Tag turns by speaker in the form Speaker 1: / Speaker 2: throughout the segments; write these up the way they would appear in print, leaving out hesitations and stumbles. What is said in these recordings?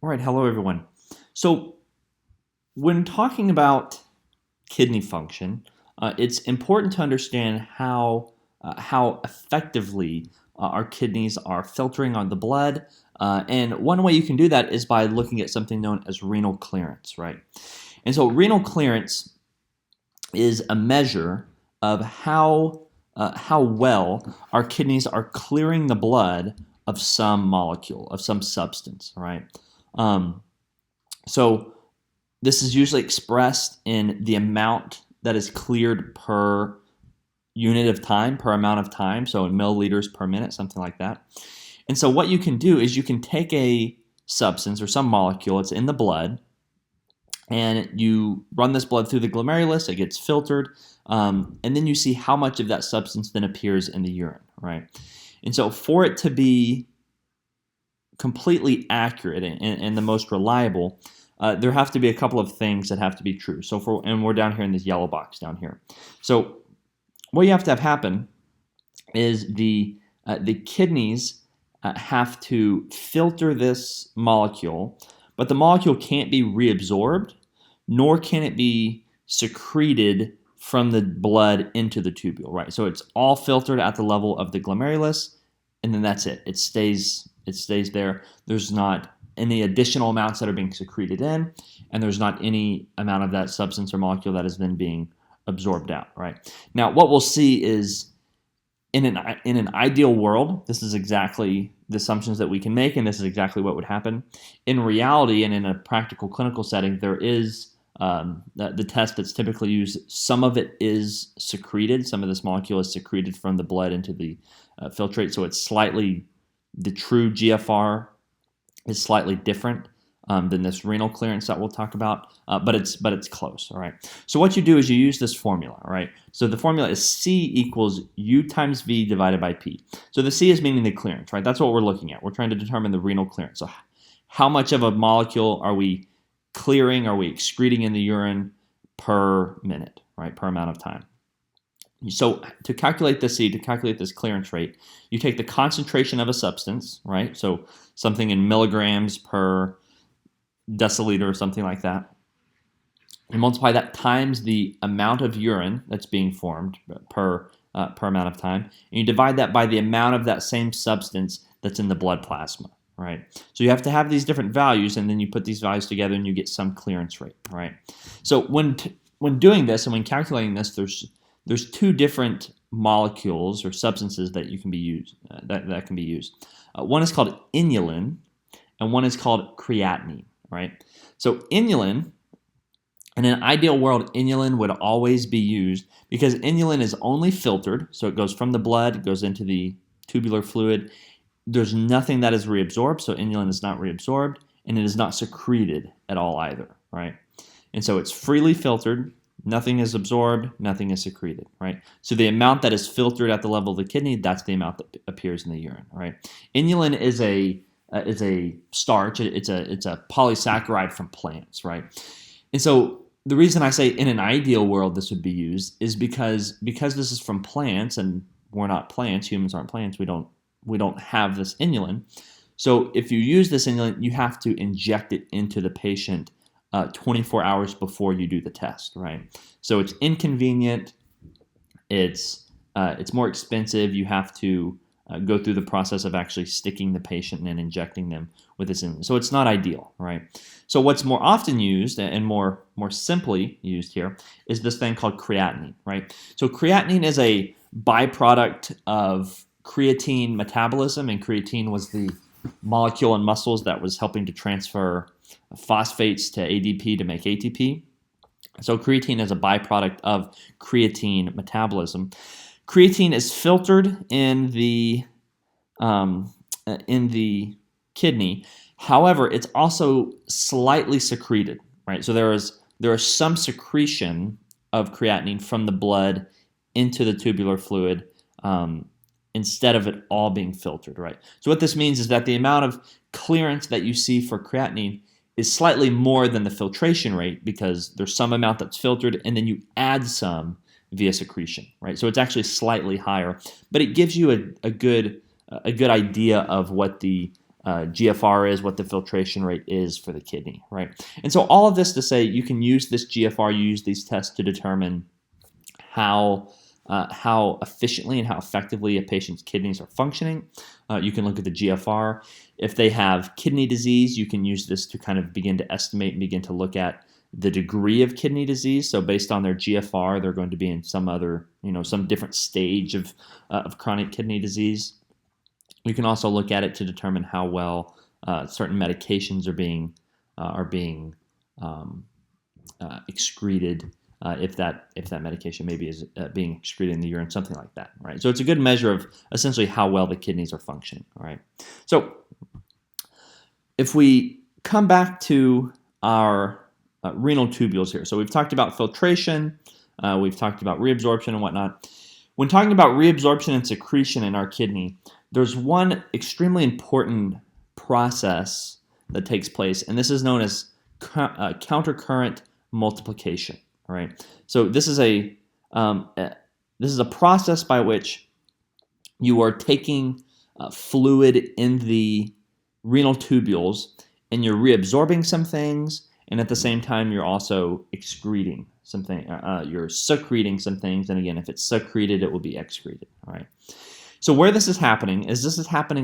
Speaker 1: All right, hello everyone. So, when talking about kidney function, it's important to understand how effectively our kidneys are filtering on the blood. And one way you can do that is by looking at something known as renal clearance, right? And so, renal clearance is a measure of how well our kidneys are clearing the blood of some molecule, of some substance, right? Um, so this is usually expressed in the amount that is cleared per unit of time, per amount of time, so in milliliters per minute, something like that. And so what you can do is you can take a substance or some molecule, it's in the blood, and you run this blood through the glomerulus, it gets filtered, and then you see how much of that substance then appears in the urine, right? And so for it to be completely accurate and the most reliable, there have to be a couple of things that have to be true. And we're down here in this yellow box down here. So what you have to have happen is the kidneys have to filter this molecule, but the molecule can't be reabsorbed, nor can it be secreted from the blood into the tubule, right? So it's all filtered at the level of the glomerulus, and then that's it. It stays there. There's not any additional amounts that are being secreted in, and there's not any amount of that substance or molecule that is then being absorbed out, right? Now, what we'll see is in an ideal world, this is exactly the assumptions that we can make, and this is exactly what would happen. In reality, and in a practical clinical setting, there is the test that's typically used. Some of it is secreted. Some of this molecule is secreted from the blood into the filtrate, so it's slightly, the true GFR is slightly different than this renal clearance that we'll talk about, but it's close, all right? So what you do is you use this formula, all right? So the formula is C equals U times V divided by P. So the C is meaning the clearance, right? That's what we're looking at. We're trying to determine the renal clearance. So how much of a molecule are we clearing, are we excreting in the urine per minute, right? Per amount of time. So to calculate the C, to calculate this clearance rate, you take the concentration of a substance, right? So something in milligrams per deciliter or something like that. You multiply that times the amount of urine that's being formed per amount of time, and you divide that by the amount of that same substance that's in the blood plasma, right? So you have to have these different values, and then you put these values together and you get some clearance rate, right? So when doing this and when calculating this, there's two different molecules or substances that you can be used that can be used. One is called inulin, and one is called creatinine, right? So inulin, in an ideal world, inulin would always be used because inulin is only filtered, so it goes from the blood, it goes into the tubular fluid. There's nothing that is reabsorbed, so inulin is not reabsorbed, and it is not secreted at all either, right? And so it's freely filtered. Nothing is absorbed, nothing is secreted, right? So the amount that is filtered at the level of the kidney, that's the amount that appears in the urine, right? Inulin is a starch. It's a polysaccharide from plants, right? And so the reason I say in an ideal world this would be used is because this is from plants, and we're not plants. Humans aren't plants. We don't have this inulin. So if you use this inulin, you have to inject it into the patient 24 hours before you do the test, right? So it's inconvenient. It's more expensive. You have to go through the process of actually sticking the patient and injecting them with this insulin. So it's not ideal, right? So what's more often used and more simply used here is this thing called creatinine, right? So creatinine is a byproduct of creatine metabolism, and creatine was the molecule in muscles that was helping to transfer phosphates to ADP to make ATP. So creatine is a byproduct of creatine metabolism. Creatine is filtered in the kidney. However, it's also slightly secreted, right? So there is some secretion of creatinine from the blood into the tubular fluid instead of it all being filtered, right? So what this means is that the amount of clearance that you see for creatinine is slightly more than the filtration rate because there's some amount that's filtered and then you add some via secretion, right? So it's actually slightly higher, but it gives you a good idea of what the GFR is, what the filtration rate is for the kidney, right? And so all of this to say you can use this GFR, you use these tests to determine how efficiently and how effectively a patient's kidneys are functioning. You can look at the GFR. If they have kidney disease, you can use this to kind of begin to estimate and begin to look at the degree of kidney disease. So based on their GFR, they're going to be in some other, some different stage of chronic kidney disease. You can also look at it to determine how well certain medications are being excreted, if that medication maybe is being excreted in the urine, something like that, right? So it's a good measure of essentially how well the kidneys are functioning, all right? So if we come back to our renal tubules here, so we've talked about filtration, we've talked about reabsorption and whatnot. When talking about reabsorption and secretion in our kidney, there's one extremely important process that takes place, and this is known as countercurrent multiplication. All right. So this is a process by which you are taking fluid in the renal tubules, and you're reabsorbing some things, and at the same time you're also excreting something. You're secreting some things, and again, if it's secreted, it will be excreted. All right. So where this is happening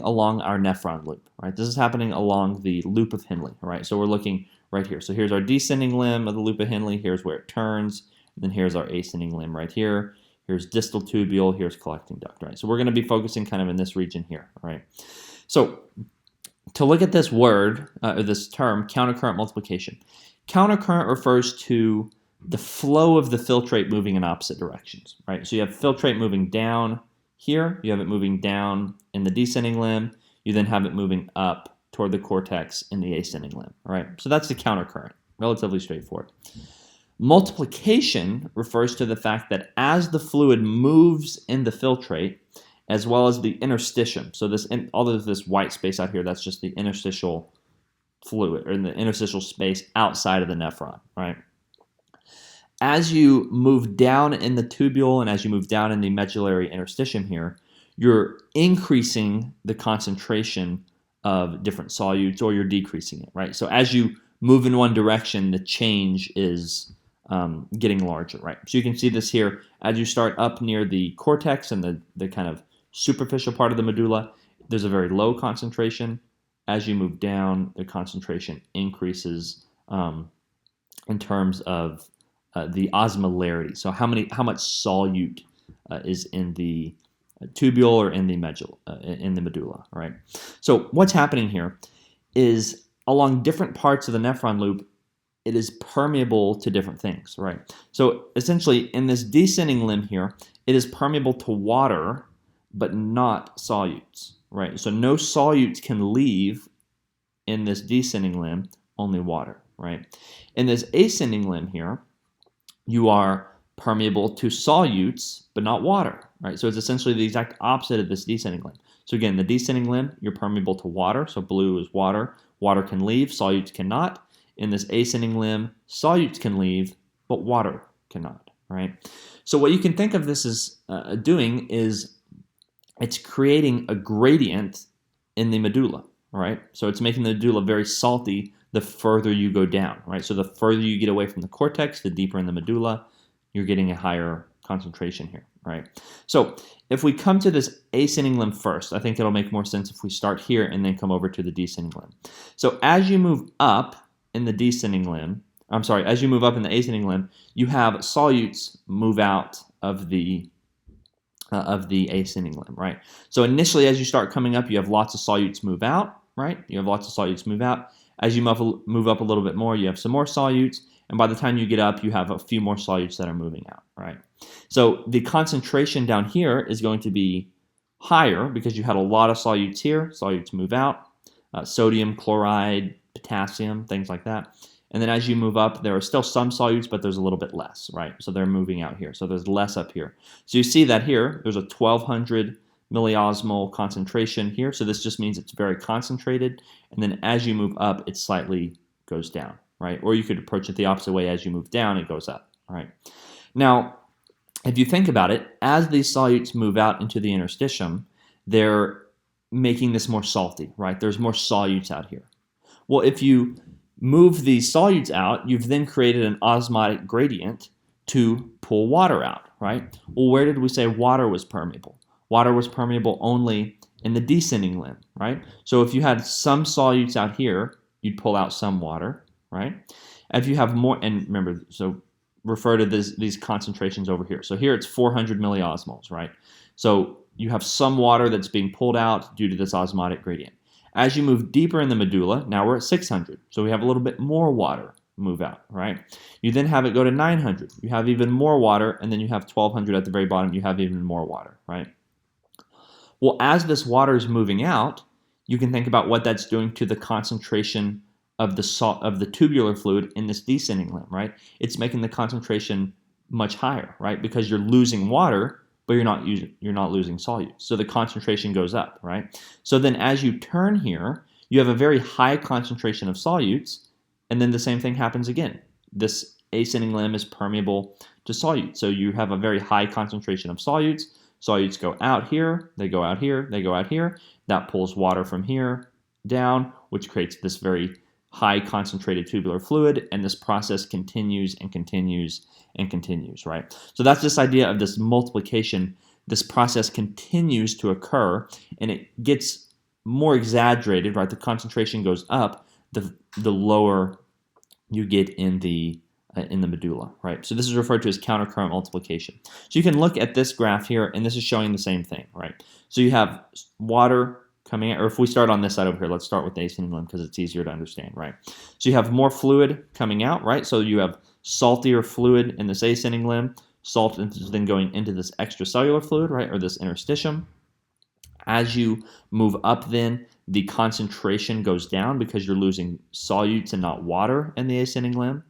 Speaker 1: along our nephron loop. Right. This is happening along the loop of Henle. All right. So we're looking right here. So here's our descending limb of the loop of Henle. Here's where it turns. And then here's our ascending limb right here. Here's distal tubule. Here's collecting duct. Right. So we're going to be focusing kind of in this region here. All right. So to look at this word, or this term, countercurrent multiplication. Countercurrent refers to the flow of the filtrate moving in opposite directions. Right. So you have filtrate moving down here. You have it moving down in the descending limb. You then have it moving up toward the cortex in the ascending limb. All right, so that's the countercurrent, relatively straightforward. Multiplication refers to the fact that as the fluid moves in the filtrate, as well as the interstitium, so all of this white space out here, that's just the interstitial fluid, or in the interstitial space outside of the nephron, right? As you move down in the tubule and as you move down in the medullary interstitium here, you're increasing the concentration of different solutes, or you're decreasing it, right? So as you move in one direction, the change is getting larger, right? So you can see this here as you start up near the cortex and the kind of superficial part of the medulla, there's a very low concentration. As you move down, the concentration increases in terms of the osmolarity. So how much solute is in the tubule or in the medulla, right? So what's happening here is along different parts of the nephron loop, it is permeable to different things, right? So essentially in this descending limb here, it is permeable to water, but not solutes, right? So no solutes can leave in this descending limb, only water, right? In this ascending limb here, you are permeable to solutes, but not water, right? So it's essentially the exact opposite of this descending limb. So again, the descending limb, you're permeable to water, so blue is water. Water can leave, solutes cannot. In this ascending limb, solutes can leave, but water cannot, right? So what you can think of this as doing is it's creating a gradient in the medulla, right? So it's making the medulla very salty the further you go down, right? So the further you get away from the cortex, the deeper in the medulla, you're getting a higher concentration here, right? So if we come to this ascending limb first, I think it'll make more sense if we start here and then come over to the descending limb. So as you move up in the descending limb, as you move up in the ascending limb, you have solutes move out of the ascending limb, right? So initially, as you start coming up, you have lots of solutes move out, right? You have lots of solutes move out. As you move up a little bit more, you have some more solutes, and by the time you get up, you have a few more solutes that are moving out, right? So the concentration down here is going to be higher because you had a lot of solutes here. Solutes move out, sodium, chloride, potassium, things like that. And then as you move up, there are still some solutes, but there's a little bit less, right? So they're moving out here. So there's less up here. So you see that here, there's a 1200 milliosmol concentration here. So this just means it's very concentrated. And then as you move up, it slightly goes down, right? Or you could approach it the opposite way. As you move down, it goes up, right? Now, if you think about it, as these solutes move out into the interstitium, they're making this more salty, right? There's more solutes out here. Well, if you move these solutes out, you've then created an osmotic gradient to pull water out, right? Well, where did we say water was permeable? Water was permeable only in the descending limb, right? So if you had some solutes out here, you'd pull out some water, right? If you have more, and remember, so refer to these concentrations over here. So here it's 400 milliosmoles, right? So you have some water that's being pulled out due to this osmotic gradient. As you move deeper in the medulla, now we're at 600. So we have a little bit more water move out, right? You then have it go to 900. You have even more water, and then you have 1200 at the very bottom. You have even more water, right? Well, as this water is moving out, you can think about what that's doing to the concentration of the tubular fluid in this descending limb, right? It's making the concentration much higher, right? Because you're losing water, but you're not losing solutes. So the concentration goes up, right? So then as you turn here, you have a very high concentration of solutes, and then the same thing happens again. This ascending limb is permeable to solutes. So you have a very high concentration of solutes. Solutes go out here, they go out here, they go out here. That pulls water from here down, which creates this very high concentrated tubular fluid, and this process continues and continues and continues, right? So that's this idea of this multiplication. This process continues to occur, and it gets more exaggerated, right? The concentration goes up the lower you get in the medulla, right? So this is referred to as countercurrent multiplication. So you can look at this graph here, and this is showing the same thing, right? So you have water coming out, or if we start on this side over here, let's start with the ascending limb because it's easier to understand, right? So you have more fluid coming out, right? So you have saltier fluid in this ascending limb. Salt is then going into this extracellular fluid, right, or this interstitium. As you move up then, the concentration goes down because you're losing solutes and not water in the ascending limb.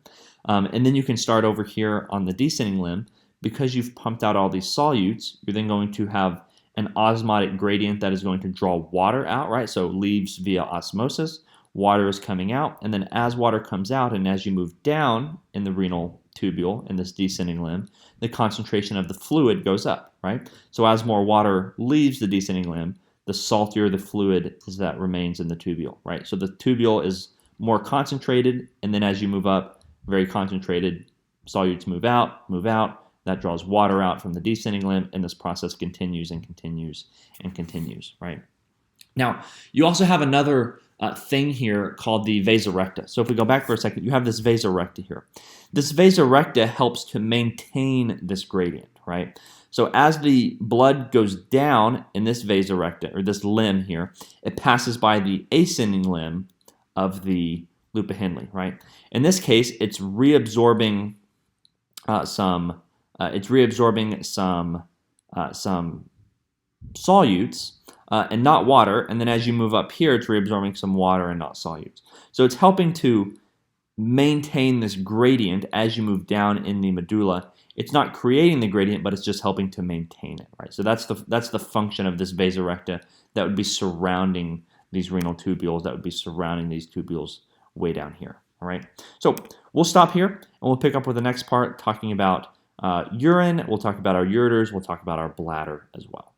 Speaker 1: And then you can start over here on the descending limb. Because you've pumped out all these solutes, you're then going to have an osmotic gradient that is going to draw water out, right? So leaves via osmosis, water is coming out, and then as water comes out and as you move down in the renal tubule in this descending limb, the concentration of the fluid goes up, right? So as more water leaves the descending limb, the saltier the fluid is that remains in the tubule, right? So the tubule is more concentrated, and then as you move up, very concentrated, solutes move out, that draws water out from the descending limb, and this process continues and continues and continues, right? Now, you also have another thing here called the vasa recta. So if we go back for a second, you have this vasa recta here. This vasa recta helps to maintain this gradient, right? So as the blood goes down in this vasa recta, or this limb here, it passes by the ascending limb of the loop of Henle, right? In this case, it's reabsorbing some solutes and not water, and then as you move up here, it's reabsorbing some water and not solutes. So it's helping to maintain this gradient as you move down in the medulla. It's not creating the gradient, but it's just helping to maintain it, right? So that's the function of this vasa recta that would be surrounding these renal tubules, that would be surrounding these tubules way down here, all right? So we'll stop here, and we'll pick up with the next part, talking about urine. We'll talk about our ureters. We'll talk about our bladder as well.